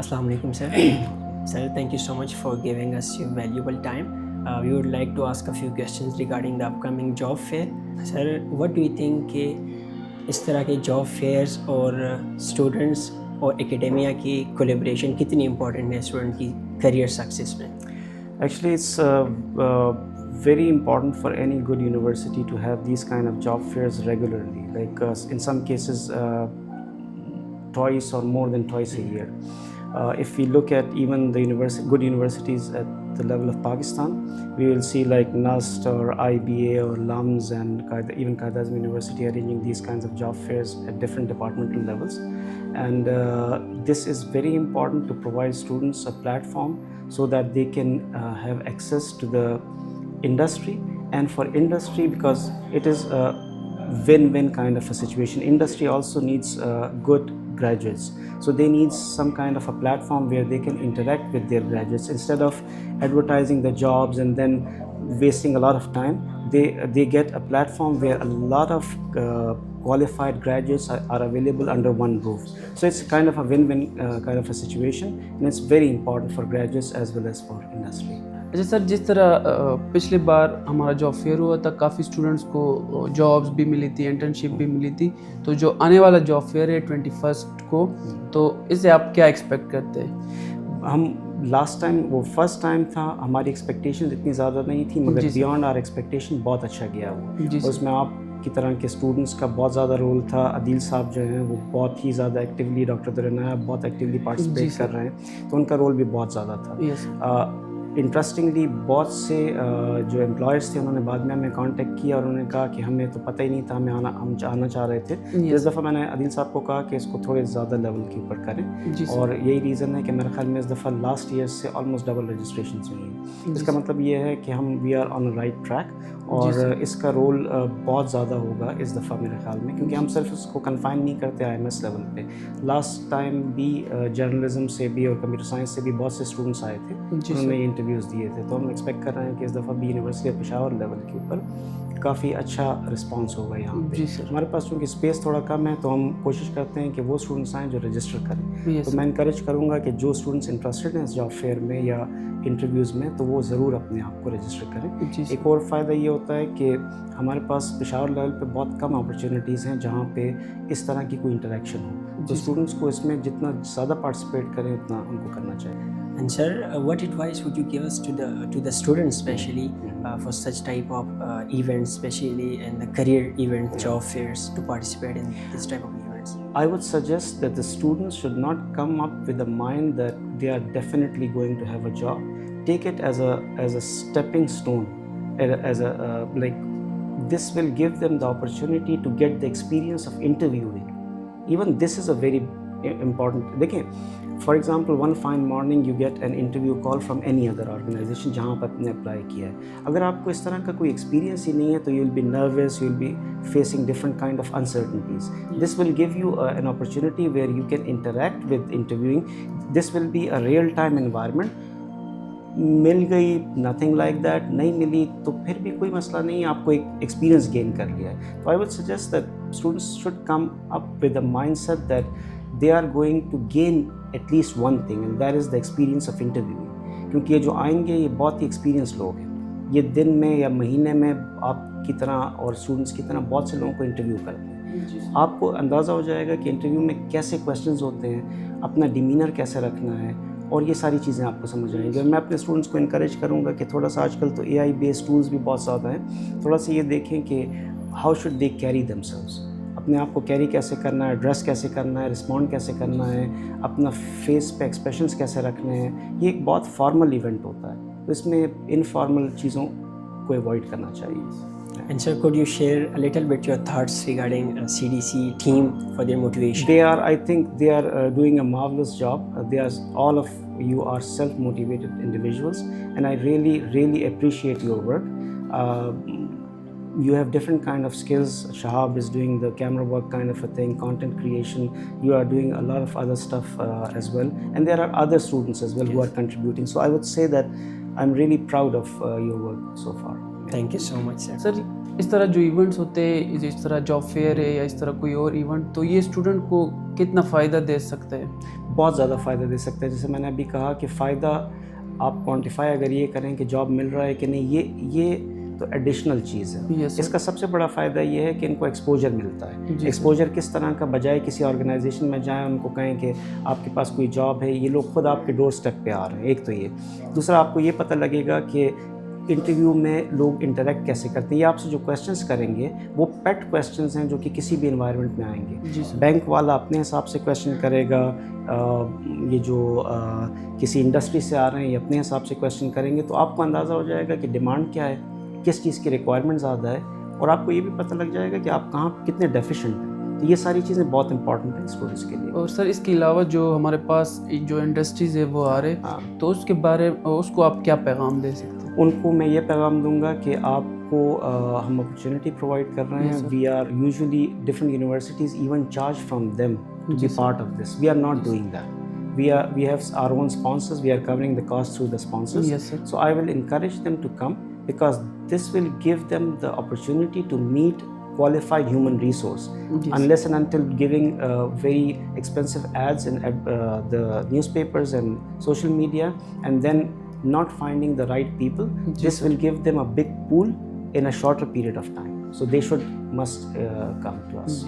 Assalamu alaikum, sir. Sir, thank you so much for giving us your valuable time. We would like to ask a few questions regarding the upcoming job fair. Sir, what do you think कि इस तरह के job fears और students और academia की collaboration कितनी important है student की करियर सक्सेस में? Actually, it's very important for any good university to have these kind of job fairs regularly. Like in some cases, twice or more than twice a year. If we look at even the good universities at the level of Pakistan, we will see like NUST or IBA or LUMS and even Qaeda Azmi University arranging these kinds of job fairs at different departmental levels. And this is very important to provide students a platform so that they can have access to the industry. And for industry, because it is a win-win kind of a situation, industry also needs good graduates, so they need some kind of a platform where they can interact with their graduates instead of advertising the jobs and then wasting a lot of time. They get a platform where a lot of qualified graduates are available under one roof. So it's kind of a win-win kind of a situation, and it's very important for graduates as well as for industry. अच्छा sir, जिस तरह पिछली बार हमारा job fair हुआ था, काफ़ी students को jobs भी मिली थी, इंटर्नशिप भी मिली थी, तो जो आने वाला जॉब फेयर है 21 को, तो इससे आप क्या एक्सपेक्ट करते हैं? हम लास्ट टाइम वो फर्स्ट टाइम था, हमारी एक्सपेक्टेशन इतनी ज़्यादा नहीं थी, मगर बियॉन्ड आवर एक्सपेक्टेशन बहुत अच्छा गया वो। उसमें आप की तरह के स्टूडेंट्स का बहुत ज़्यादा रोल था। अदील साहब जो हैं वो बहुत ही ज़्यादा एक्टिवली, डॉक्टर दुरनाया बहुत एक्टिवली पार्टिसिपेट कर रहे हैं, तो उनका रोल भी बहुत ज़्यादा था। इंटरेस्टिंगली बहुत से जो एम्प्लॉयर्स थे उन्होंने बाद में हमें कांटेक्ट किया और उन्होंने कहा कि हमें तो पता ही नहीं था, हम आना चाह रहे थे। इस दफ़ा मैंने अदील साहब को कहा कि इसको थोड़े ज़्यादा लेवल के ऊपर करें, और यही रीज़न है कि मेरे ख्याल में इस दफ़ा लास्ट ईयर से ऑलमोस्ट डबल रजिस्ट्रेशन हुई हैं। इसका मतलब ये है कि हम we are on right track, और इसका रोल बहुत ज़्यादा होगा इस दफ़ा मेरे ख्याल में, क्योंकि हम सिर्फ उसको कन्फाइन नहीं करते IMS लेवल पे। लास्ट टाइम भी जर्नलिज्म से भी और कंप्यूटर साइंस से भी बहुत से स्टूडेंट्स आए थे, उन्होंने इंटरव्यूज़ दिए थे, तो हम एक्सपेक्ट कर रहे हैं कि इस दफ़ा भी यूनिवर्सिटी ऑफ पेशावर लेवल के ऊपर काफ़ी अच्छा रिस्पांस होगा यहाँ पे। हमारे पास चूँकि स्पेस थोड़ा कम है, तो हम कोशिश करते हैं कि वो स्टूडेंट्स आएँ जो रजिस्टर करें। तो मैं इनकरेज करूँगा कि जो स्टूडेंट्स इंटरेस्टेड हैं इस जॉब फेयर में या इंटरव्यूज़ में, तो वो ज़रूर अपने आप को रजिस्टर करें। एक और फ़ायदा ये होता है कि हमारे पास पेशावर लेवल पे बहुत कम अपॉर्चुनिटीज़ हैं जहाँ पे इस तरह की कोई इंटरेक्शन हो, तो स्टूडेंट्स को इसमें जितना ज़्यादा पार्टिसिपेट करें उतना उनको करना चाहिए। And sir, what advice would you give us to the students, especially for such type of events, especially in the career event job fairs, to participate in this type of events? I would suggest that the students should not come up with the mind that they are definitely going to have a job. Take it as a stepping stone, as a like this will give them the opportunity to get the experience of interviewing. Even this is a very important. देखिए, for example one fine morning you get an interview call from any other organization जहाँ पर आपने apply किया है। अगर आपको इस तरह का कोई एक्सपीरियंस ही नहीं है, तो you will be nervous, you will be facing different kind of uncertainties. This will give you an opportunity where you can interact with interviewing. This will be a real time environment. मिल गई, nothing like that, नहीं मिली तो फिर भी कोई मसला नहीं, आपको एक एक्सपीरियंस गेन कर लिया है। तो I would suggest that students should come up with the mindset that they are going to gain at least one thing, and that is the experience of interviewing। क्योंकि ये जो आएंगे ये बहुत ही एक्सपीरियंस लोग हैं, ये दिन में या महीने में आपकी तरह और स्टूडेंट्स की तरह बहुत से लोगों को इंटरव्यू करते हैं। आपको अंदाज़ा हो जाएगा कि इंटरव्यू में कैसे क्वेश्चंस होते हैं, अपना डिमीनर कैसे रखना है, और ये सारी चीज़ें आपको समझ आएंगी। और मैं अपने स्टूडेंट्स को इनकरेज करूँगा कि थोड़ा सा, आजकल तो AI बेस्ड टूल्स भी बहुत ज़्यादा हैं, थोड़ा सा ये देखें कि how should they carry themselves, अपने आप को कैरी कैसे करना है, ड्रेस कैसे करना है, रिस्पॉन्ड कैसे करना है, अपना फेस पे एक्सप्रेशंस कैसे रखने हैं। ये एक बहुत फॉर्मल इवेंट होता है, तो इसमें इनफॉर्मल चीज़ों को अवॉइड करना चाहिए। And sir, could you share a little bit your thoughts regarding CDC team for their motivation? I think they are doing a marvelous job. All of you are self-motivated individuals, and I really, really appreciate your work. You have different kind of skills. Shahab is doing the camera work kind of a thing, content creation. You are doing a lot of other stuff as well, and there are other students as well who are contributing. So I would say that I'm really proud of your work so far. Thank you so much, sir. Sir, इस तरह जो events होते हैं, जिस तरह job fair है या इस तरह कोई और इवेंट, तो ये स्टूडेंट को कितना फ़ायदा दे सकता है? बहुत ज़्यादा फ़ायदा दे सकता है। जैसे मैंने अभी कहा कि फ़ायदा आप क्वांटिफाई अगर ये करें कि जॉब मिल रहा है कि नहीं, ये तो एडिशनल चीज़ है। Yes, sir. इसका सबसे बड़ा फ़ायदा ये है कि इनको एक्सपोजर मिलता जी, है। sir. एक्सपोजर किस तरह का, बजाय किसी ऑर्गेनाइजेशन में जाएं उनको कहें कि आपके पास कोई जॉब है, ये लोग खुद आपके डोर स्टेप पे आ रहे हैं। एक तो ये, दूसरा आपको ये पता लगेगा कि इंटरव्यू में लोग इंटरेक्ट कैसे करते हैं। ये आपसे जो क्वेश्चंस करेंगे वो पेट क्वेश्चंस हैं जो कि किसी भी इन्वायरमेंट में आएंगे। जी सर। बैंक वाला अपने हिसाब से क्वेश्चन करेगा, ये जो किसी इंडस्ट्री से आ रहे हैं ये अपने हिसाब से क्वेश्चन करेंगे, तो आपको अंदाज़ा हो जाएगा कि डिमांड क्या है, किस चीज़ की रिक्वायरमेंट ज़्यादा है, और आपको ये भी पता लग जाएगा कि आप कहाँ कितने डेफिशिएंट हैं। तो ये सारी चीज़ें बहुत इंपॉर्टेंट हैं स्टूडेंट्स के लिए। और सर इसके अलावा जो हमारे पास जो इंडस्ट्रीज़ है वो आ रहे, हाँ, तो उसके बारे उसको आप क्या पैगाम दे सकते हैं? उनको मैं ये पैगाम दूंगा कि आपको हम अपॉर्चुनिटी प्रोवाइड कर रहे Yes, हैं। sir. We are usually different universities even charge from them to be Yes, sir. Part of this. We are not doing that. We have our own sponsors. We are covering the cost through the sponsors. Yes, sir. So I will encourage them to come because this will give them the opportunity to meet qualified human resource. Yes. Unless and until giving very expensive ads in the newspapers and social media, and then not finding the right people, Yes, this sir. will give them a big pool in a shorter period of time. So they must come to us.